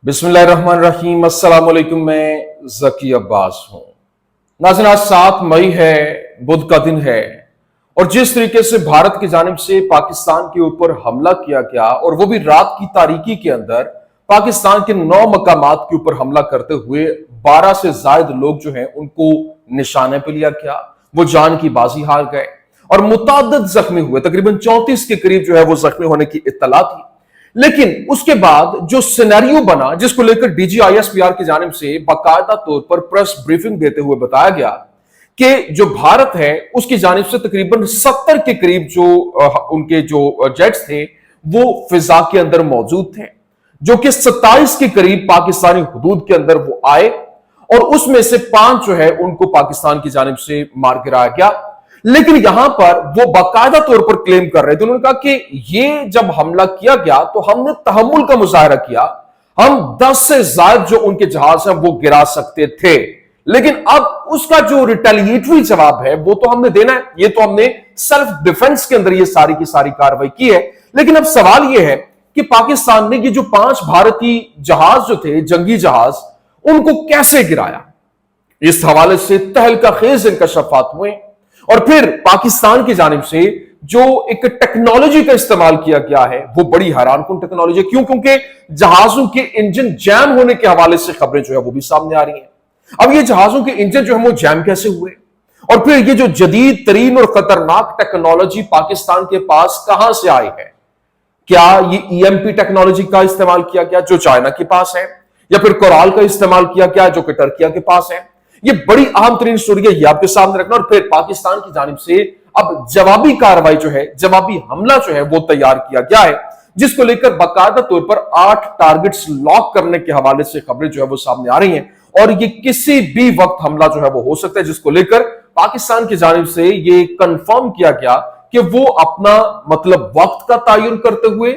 बिस्मिल्लाहिर्रहमानिर्रहीम। अस्सलाम वालेकुम। मैं ज़की अब्बास हूँ। नाज़रीन, आज 7 मई है, बुध का दिन है, और जिस तरीके से भारत की जानिब से पाकिस्तान के ऊपर हमला किया गया, और वो भी रात की तारीकी के अंदर पाकिस्तान के 9 मकामात के ऊपर हमला करते हुए 12 से ज्यादा लोग जो हैं उनको निशाने पे लिया गया, वो जान की बाजी हार गए और मुतअद्दिद जख्मी हुए। तकरीबन 34 के करीब जो है वो जख्मी होने की इत्तला थी। लेकिन उसके बाद जो सिनेरियो बना, जिसको लेकर डीजीआईएसपीआर की जानिब से बाकायदा तौर पर प्रेस ब्रीफिंग देते हुए बताया गया कि जो भारत है उसकी जानिब से तकरीबन 70 के करीब जो उनके जो जेट्स थे वो फिजा के अंदर मौजूद थे, जो कि 27 के करीब पाकिस्तानी हुदूद के अंदर वो आए, और उसमें से 5 जो है उनको पाकिस्तान की जानिब से मार गिराया गया। लेकिन यहां पर वो बाकायदा तौर पर क्लेम कर रहे थे, उन्होंने कहा कि ये जब हमला किया गया तो हमने तहम्मुल का मुजाहरा किया, हम 10 से ज्यादा जो उनके जहाज हैं वो गिरा सकते थे, लेकिन अब उसका जो रिटेलिएटरी जवाब है वो तो हमने देना है। ये तो हमने सेल्फ डिफेंस के अंदर ये सारी की सारी कार्रवाई की है। लेकिन अब सवाल ये है कि पाकिस्तान ने ये जो 5 भारतीय जहाज जो थे, जंगी जहाज, उनको कैसे गिराया। इस हवाले से तहलका खेज इंकशाफात हुए, और फिर पाकिस्तान की जानिब से जो एक टेक्नोलॉजी का इस्तेमाल किया गया है वो बड़ी हैरानकुन टेक्नोलॉजी। क्यों? क्योंकि जहाजों के इंजन जैम होने के हवाले से खबरें जो है वो भी सामने आ रही हैं। अब ये जहाजों के इंजन जो है वो जैम कैसे हुए, और फिर ये जो जदीद तरीन और खतरनाक टेक्नोलॉजी पाकिस्तान के पास कहां से आई है? क्या ये ईएमपी टेक्नोलॉजी का इस्तेमाल किया गया जो चाइना के पास है, या फिर कोराल का इस्तेमाल किया गया जो कि टर्किया के पास है? ये बड़ी अहम तरीन स्टोरी है, ये आपके सामने रखना। और फिर पाकिस्तान की जानिब से अब जवाबी कार्रवाई जो है, जवाबी हमला जो है वो तैयार किया गया है, जिसको लेकर बाकायदा तौर पर 8 टारगेट्स लॉक करने के हवाले से खबरें जो है वो सामने आ रही हैं, और ये किसी भी वक्त हमला जो है वो हो सकता है, जिसको लेकर पाकिस्तान की जानिब से ये कंफर्म किया गया कि वो अपना मतलब वक्त का तयन करते हुए,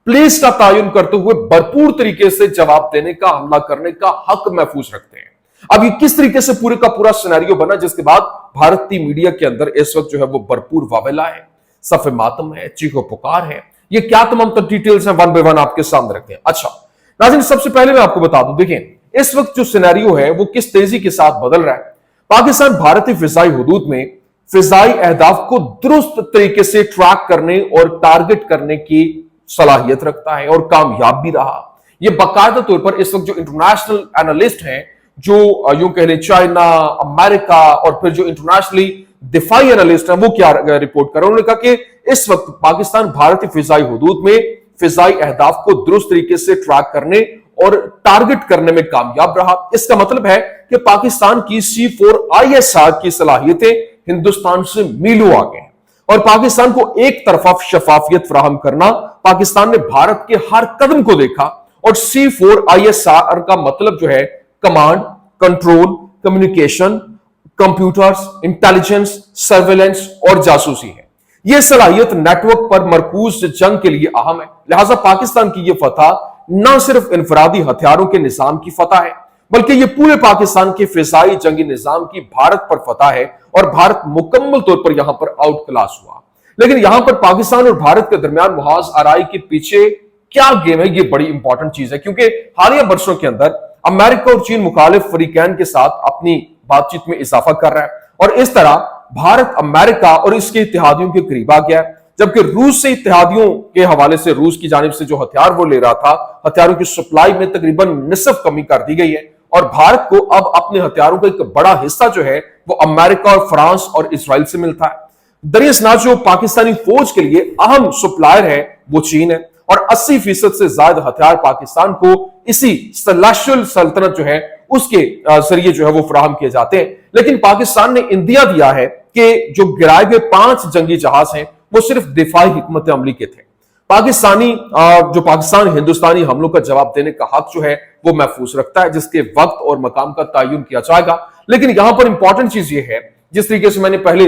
प्लेस का तयन करते हुए भरपूर तरीके से जवाब देने का, हमला करने का हक महफूज रखते हैं। अब ये किस तरीके से पूरे का पूरा सिनेरियो बना, जिसके बाद भारतीय मीडिया के अंदर इस वक्त जो है वो भरपूर वावेला है, सफे मातम है, चीखो पुकार है। ये क्या तमाम डिटेल्स हैं, वन बाय वन आपके सामने रखते हैं। अच्छा नाज़रीन, सबसे पहले मैं आपको बता दूं, देखें इस वक्त जो सिनेरियो है वो किस तेजी के साथ बदल रहा है। पाकिस्तान भारतीय फिजाई हुदूद में फिजाई अहदाफ को दुरुस्त तरीके से ट्रैक करने और टारगेट करने की सलाहियत रखता है, और कामयाब भी रहा। यह बाकायदा तौर पर इस वक्त जो इंटरनेशनल एनालिस्ट हैं, जो यूं कह लें चाइना, अमेरिका, और फिर जो इंटरनेशनली दिफाई एनालिस्ट हैं, वो क्या रिपोर्ट कर रहे हैं? उन्होंने कहा कि इस वक्त पाकिस्तान भारतीय फिजाई हुदूद में फिजाई अहदाफ को दुरुस्त तरीके से ट्रैक करने और टारगेट करने में कामयाब रहा। इसका मतलब है कि पाकिस्तान की C4ISR की सलाहियतें हिंदुस्तान से मीलों आगे हैं, और पाकिस्तान को एक तरफा शफाफियत फराहम करना, पाकिस्तान ने भारत के हर कदम को देखा, और C4ISR का मतलब जो है command, control, communication, computers, intelligence, surveillance और जासूसी है। यह सलाहियत नेटवर्क पर मरकूज जंग के लिए अहम है। लिहाजा पाकिस्तान की यह फतह न सिर्फ इंफरादी हथियारों के निजाम की फतह है, बल्कि यह पूरे पाकिस्तान के फिजाई जंगी निजाम की भारत पर फतह है, और भारत मुकम्मल तौर पर यहां पर आउट क्लास हुआ। लेकिन यहां पर पाकिस्तान और भारत के दरमियान मुहाज आराई के पीछे क्या गेम है, यह बड़ी इंपॉर्टेंट चीज है, क्योंकि हालिया बरसों के अंदर अमेरिका और चीन मुखालिफ फरीकैन के साथ अपनी बातचीत में इजाफा कर रहा है, और इस तरह भारत अमेरिका और इसके इत्तेहादियों के करीब आ गया है। जबकि रूस से इत्तेहादियों के हवाले से, रूस की जानिब से जो हथियार वो ले रहा था, हथियारों की सप्लाई में तकरीबन निसफ कमी कर दी गई है, और भारत को अब अपने हथियारों का एक बड़ा हिस्सा जो है वो अमेरिका और फ्रांस और इसराइल से मिलता है। दरियासना जो पाकिस्तानी फौज के लिए अहम सप्लायर है वो चीन है, और 80% से ज्यादा हथियार पाकिस्तान को इसी सेलेस्टियल सल्तनत जो है उसके जरिए जो है वो फराहम किए जाते हैं। लेकिन पाकिस्तान ने इंदिया दिया है कि जो गिराए गए 5 जंगी जहाज हैं वो सिर्फ दिफाई हिकमत अमली के थे। पाकिस्तान हिंदुस्तानी हमलों का जवाब देने का हक जो है वो महफूज रखता है, जिसके वक्त और मकाम का तयन किया जाएगा। लेकिन यहां पर इंपॉर्टेंट चीज ये है, जिस तरीके से मैंने पहले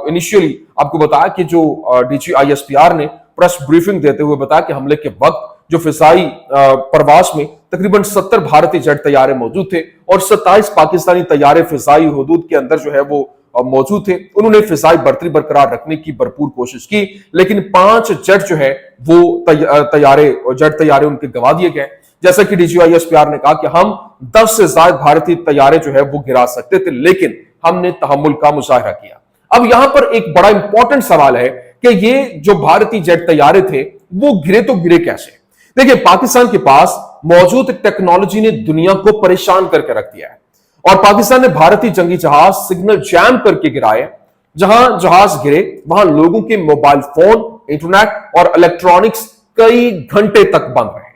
इनिशियली आपको बताया कि जो डीजीआईएसपीआर ने प्रेस ब्रीफिंग देते हुए बताया कि हमले के वक्त जो फिजाई प्रवास में तकरीबन 70 भारतीय जेट तैयारे मौजूद थे, और 27 पाकिस्तानी तैयारे फिजाई हुदूद के अंदर जो है वो मौजूद थे। उन्होंने फिजाई बर्तरी बरकरार रखने की भरपूर कोशिश की, लेकिन 5 जेट जो है वो जेट तैयारे उनके गंवा दिए गए, जैसा कि DGISPR ने कहा कि हम 10 से ज्यादा भारतीय तैयारे जो है वो गिरा सकते थे, लेकिन हमने तहम्मुल का मुजाहरा किया। अब यहां पर एक बड़ा इंपॉर्टेंट सवाल है कि ये जो भारतीय जेट तैयारे थे वो गिरे तो गिरे कैसे? देखिए, पाकिस्तान के पास मौजूद टेक्नोलॉजी ने दुनिया को परेशान करके रख दिया है और पाकिस्तान ने भारतीय जंगी जहाज सिग्नल जैम करके गिराए। जहां जहाज गिरे वहां लोगों के मोबाइल फोन, इंटरनेट और इलेक्ट्रॉनिक्स कई घंटे तक बंद रहे।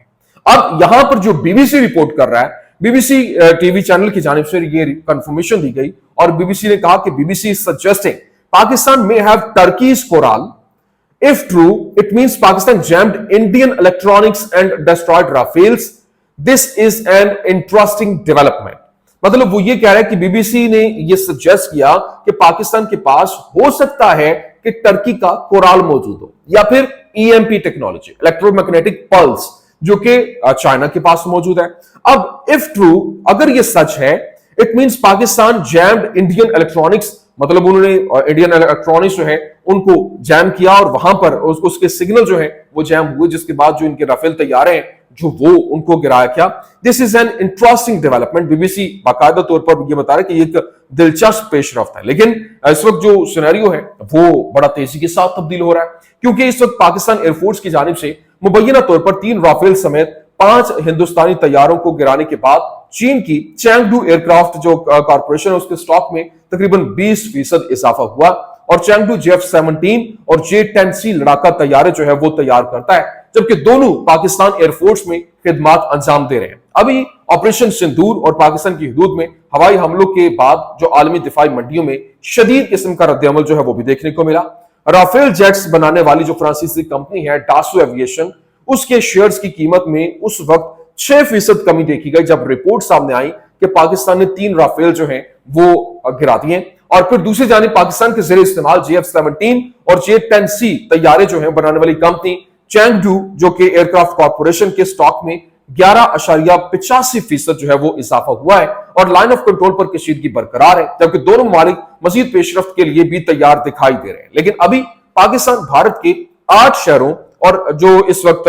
अब यहां पर जो BBC रिपोर्ट कर रहा है, BBC टीवी चैनल की जानिब से ये कंफर्मेशन दी गई और BBC ने कहा कि BBC is suggesting Pakistan may have Turkey's coral. If true, it means Pakistan jammed Indian electronics and destroyed Rafales. This is an interesting development. मतलब वो ये कह रहा है कि BBC ने ये सजेस्ट किया कि पाकिस्तान के पास हो सकता है कि टर्की का कोराल मौजूद हो या फिर EMP टेक्नोलॉजी, इलेक्ट्रोमैग्नेटिक पल्स, जो कि चाइना के पास मौजूद है। अब इफ ट्रू, अगर ये सच है, it means Pakistan jammed Indian electronics, मतलब उन्होंने इंडियन इलेक्ट्रॉनिक्स जो है उनको जैम किया और वहां पर उसके सिग्नल जो है वो जैम हुए, जिसके बाद जो इनके राफेल तैयारे हैं जो वो उनको गिराया क्या। This is an interesting development. BBC बाकायदा तौर पर ये बता रहा है कि एक दिलचस्प पेशरफ्त है, लेकिन इस वक्त जो सिनेरियो है वो बड़ा तेजी के साथ तब्दील हो रहा है, क्योंकि इस वक्त पाकिस्तान एयरफोर्स की जानिब से मुबैना तौर पर 3 राफेल समेत 5 हिंदुस्तानी तैयारों को गिराने के बाद चीन की चैंगडू एयरक्राफ्ट जो कॉर्पोरेशन है उसके स्टॉक में तकरीबन 20% इजाफा हुआ और चैंगडू JF-17 और J-10C लड़ाका तैयारे जो है वो तैयार करता है, जबकि दोनों पाकिस्तान एयरफोर्स में खिदमात अंजाम दे रहे हैं। अभी ऑपरेशन सिंदूर और पाकिस्तान की हदूद में हवाई हमलों के बाद जो आलमी दिफाई मंडियों में शदीद किस्म का रद्द-ए-अमल जो है वो भी देखने को मिला। राफेल जेट्स बनाने वाली जो फ्रांसीसी कंपनी है डासो एविएशन, उसके शेयर्स की कीमत में उस वक्त 6% कमी देखी गई जब रिपोर्ट सामने आई कि पाकिस्तान ने 3 राफेल जो हैं वो गिरा दिए। और फिर दूसरी जानिब पाकिस्तान के जरिए इस्तेमाल JF-17 और J-10C तैयारे जो हैं बनाने वाली कंपनी चैंगडू, जो कि एयरक्राफ्ट कॉर्पोरेशन के स्टॉक में 11.85% जो है वो इजाफा हुआ है और लाइन ऑफ कंट्रोल पर कशीदगी बरकरार है, जबकि दोनों ममालिक मजीद पेशरफ्त के लिए भी तैयार दिखाई दे रहे हैं। लेकिन अभी पाकिस्तान भारत के 8 शहरों और जो इस वक्त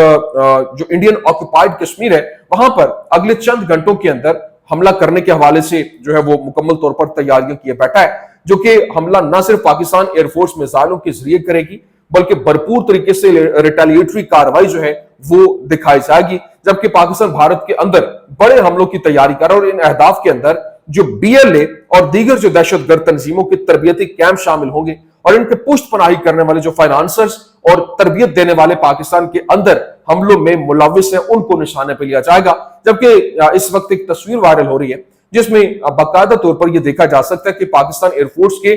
जो इंडियन ऑक्युपाइड कश्मीर है वहां पर अगले चंद घंटों के अंदर हमला करने के हवाले से जो है वो मुकम्मल तौर पर तैयारियां किए बैठा है, जो कि हमला न सिर्फ पाकिस्तान एयरफोर्स मिसाइलों के जरिए करेगी बल्कि भरपूर तरीके से रिटेलिएटरी कार्रवाई जो है वो दिखाई जाएगी, जबकि पाकिस्तान भारत के अंदर बड़े हमलों की तैयारी कर रहा है और इन अहदाफ के अंदर जो BLA और दीगर जो दहशतगर्द तंजीमों के तरबियती कैंप शामिल होंगे और इनके पुष्ट पनाही करने वाले जो फाइनेंसर्स और तरबियत देने वाले पाकिस्तान के अंदर हमलों में मुलविस हैं उनको निशाने पर लिया जाएगा। जबकि इस वक्त एक तस्वीर वायरल हो रही है जिसमें बाकायदा तौर पर यह देखा जा सकता है कि पाकिस्तान एयरफोर्स के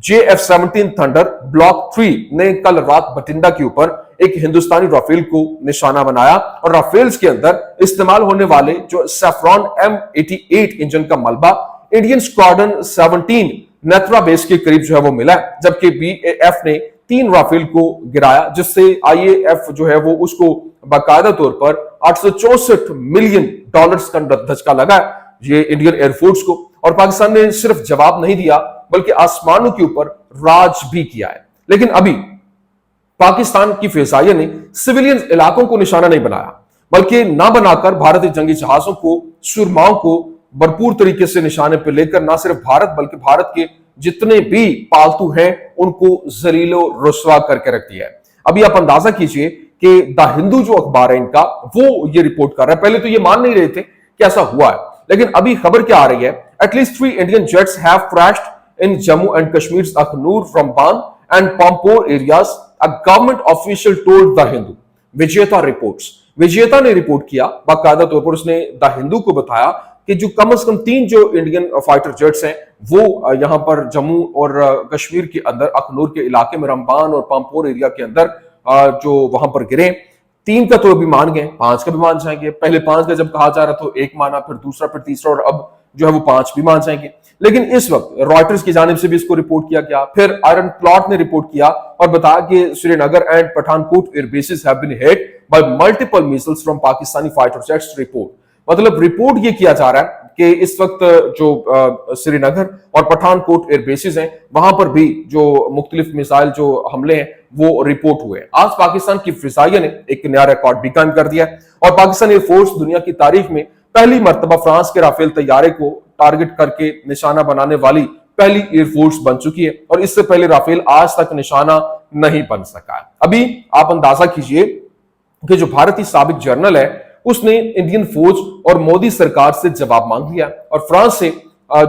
JF-17 थंडर ब्लॉक 3 ने कल रात बठिंडा के ऊपर एक हिंदुस्तानी राफेल को निशाना बनाया और राफेल्स के अंदर इस्तेमाल होने वाले जो सैफ्रॉन M88 इंजन का मलबा इंडियन स्क्वाड्रन 17 नेत्रा बेस के करीब जो है वो मिला, जबकि BAF ने 3 राफेल को गिराया, जिससे IAF जो है वो उसको बाकायदा तौर पर $864 मिलियन का धचका लगा ये इंडियन एयरफोर्स को। और पाकिस्तान ने सिर्फ जवाब नहीं दिया बल्कि आसमानों के ऊपर राज भी किया है। लेकिन अभी पाकिस्तान की फिजाइया ने सिविलियन इलाकों को निशाना नहीं बनाया, बल्कि ना बनाकर भारतीय जंगी जहाजों को, सुरमाओं को भरपूर तरीके से निशाने पर लेकर ना सिर्फ भारत बल्कि भारत के जितने भी पालतू हैं उनको जलीलो रुस्वा करके रख दिया है। अभी आप अंदाजा कीजिए कि द हिंदू जो अखबार है इनका वो ये रिपोर्ट कर रहा है। पहले तो ये मान नहीं रहे थे कि ऐसा हुआ है, लेकिन अभी खबर क्या आ रही है, at least 3 Indian jets have crashed in Jammu and Kashmir Akhnoor from Ban and Pampore areas, a government official told the Hindu. विजेता रिपोर्ट्स, विजेता ने रिपोर्ट किया, बाकायदा तौर पर उसने द हिंदू को बताया कि जो कम से कम 3 जो इंडियन फाइटर जेट्स हैं वो यहां पर जम्मू और कश्मीर के अंदर अखनूर के इलाके में रमबान और पामपोर एरिया के अंदर जो वहां पर गिरे। 3 का तो अभी मान गए, 5 का भी मान जाएंगे। पहले 5 का जब कहा जा रहा तो 1 माना, फिर दूसरा, फिर तीसरा और अब जो है वो 5 भी मान जाएंगे। लेकिन इस वक्त रॉयटर्स की जानिब से भी इसको रिपोर्ट किया गया, फिर आयरन प्लॉट ने रिपोर्ट किया और बताया कि Srinagar and Pathankot air bases have been hit by multiple missiles from Pakistani fighter jets. Report मतलब रिपोर्ट ये किया जा रहा है کہ اس وقت جو سری نگر اور پٹھان کوٹ ایئر بیسز ہیں وہاں پر بھی جو مختلف میزائل جو حملے ہیں وہ رپورٹ ہوئے. آج پاکستان کی فضائیہ نے ایک نیا ریکارڈ بھی قائم کر دیا اور پاکستان ایئر فورس دنیا کی تاریخ میں پہلی مرتبہ فرانس کے رافیل طیارے کو ٹارگٹ کر کے نشانہ بنانے والی پہلی ایئر فورس بن چکی ہے اور اس سے پہلے رافیل آج تک نشانہ نہیں بن سکا ہے. ابھی آپ اندازہ کیجئے کہ جو بھارتی سابق جنرل ہے اس نے انڈین فوج اور مودی سرکار سے جواب مانگ لیا اور فرانس سے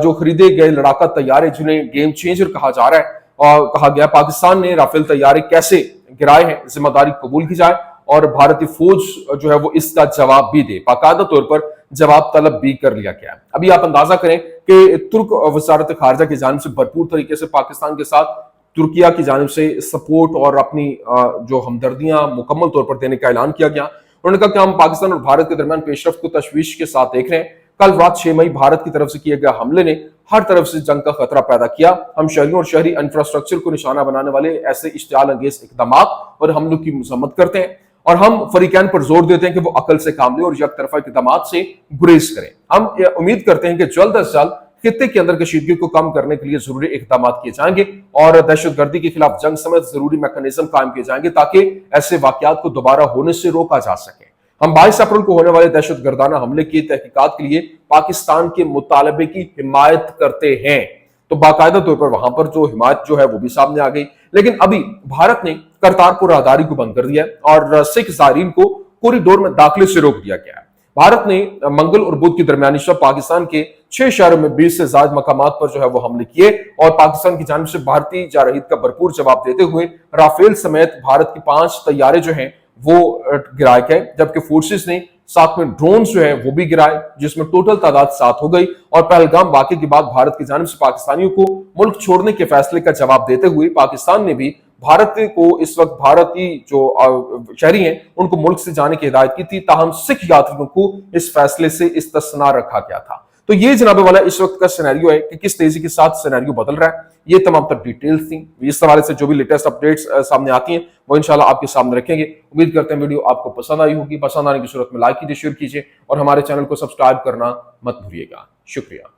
جو خریدے گئے لڑاکا طیارے جنہیں گیم چینجر کہا جا رہا ہے اور کہا گیا پاکستان نے رافیل طیارے کیسے گرائے ہیں ذمہ داری قبول کی جائے اور بھارتی فوج جو ہے وہ اس کا جواب بھی دے. باقاعدہ طور پر جواب طلب بھی کر لیا گیا. ابھی آپ اندازہ کریں کہ ترک وزارت خارجہ کی جانب سے بھرپور طریقے سے پاکستان کے ساتھ ترکیہ کی جانب سے سپورٹ اور اپنی جو ہمدردیاں مکمل طور پر دینے کا اعلان کیا گیا. انہوں نے کہا کہ ہم پاکستان اور بھارت کے درمیان پیش رفت کو تشویش کے ساتھ دیکھ رہے ہیں. کل رات 6 مئی بھارت کی طرف سے کیے گئے حملے نے ہر طرف سے جنگ کا خطرہ پیدا کیا. ہم شہریوں اور شہری انفراسٹرکچر کو نشانہ بنانے والے ایسے اشتعال انگیز اقدامات اور حملوں کی مذمت کرتے ہیں اور ہم فریقین پر زور دیتے ہیں کہ وہ عقل سے کام لیں اور یک طرفہ اقدامات سے گریز کریں. ہم امید کرتے ہیں کہ جلد از جلد خطے کے اندر کشیدگی کو کم کرنے کے لیے ضروری اقدامات کیے جائیں گے اور دہشت گردی کے خلاف جنگ سمیت ضروری میکانزم قائم کیے جائیں گے تاکہ ایسے واقعات کو دوبارہ ہونے سے روکا جا سکے. ہم 22 اپریل کو ہونے والے دہشت گردانہ حملے کی تحقیقات کے لیے پاکستان کے مطالبے کی حمایت کرتے ہیں. تو باقاعدہ طور پر وہاں پر جو حمایت جو ہے وہ بھی سامنے آ گئی. لیکن ابھی بھارت نے کرتارپور راہداری کو بند کر دیا اور سکھ زائرین کو کوریڈور میں داخلے سے روک دیا گیا ہے. بھارت نے منگل اور بدھ کی درمیانی شب پاکستان کے 6 شہروں میں 20 سے زائد مقامات پر جو ہے وہ حملے کیے اور پاکستان کی جانب سے بھارتی جارحیت کا بھرپور جواب دیتے ہوئے رافیل سمیت بھارت کی 5 طیارے جو ہیں وہ گرائے گئے جبکہ فورسز نے ساتھ میں ڈرونز جو ہے وہ بھی گرائے جس میں ٹوٹل تعداد 7 ہو گئی. اور پہلگام واقعے کے بعد بھارت کی جانب سے پاکستانیوں کو ملک چھوڑنے کے فیصلے کا جواب دیتے ہوئے پاکستان نے بھی بھارت کو اس وقت بھارتی جو شہری ہیں ان کو ملک سے جانے کی ہدایت کی تھی. تاہم سکھ یاتریوں کو اس فیصلے سے استثنا رکھا گیا تھا. تو یہ جناب والا اس وقت کا سینیریو ہے کہ کس تیزی کے ساتھ سینیریو بدل رہا ہے. یہ تمام تر ڈیٹیلز تھیں. اس حوالے سے جو بھی لیٹسٹ اپڈیٹس سامنے آتی ہیں وہ انشاءاللہ آپ کے سامنے رکھیں گے. امید کرتے ہیں ویڈیو آپ کو پسند آئی ہوگی. پسند آنے کی صورت میں لائک کیجیے, شیئر کیجیے اور ہمارے چینل کو سبسکرائب کرنا مت بھولیے گا. شکریہ.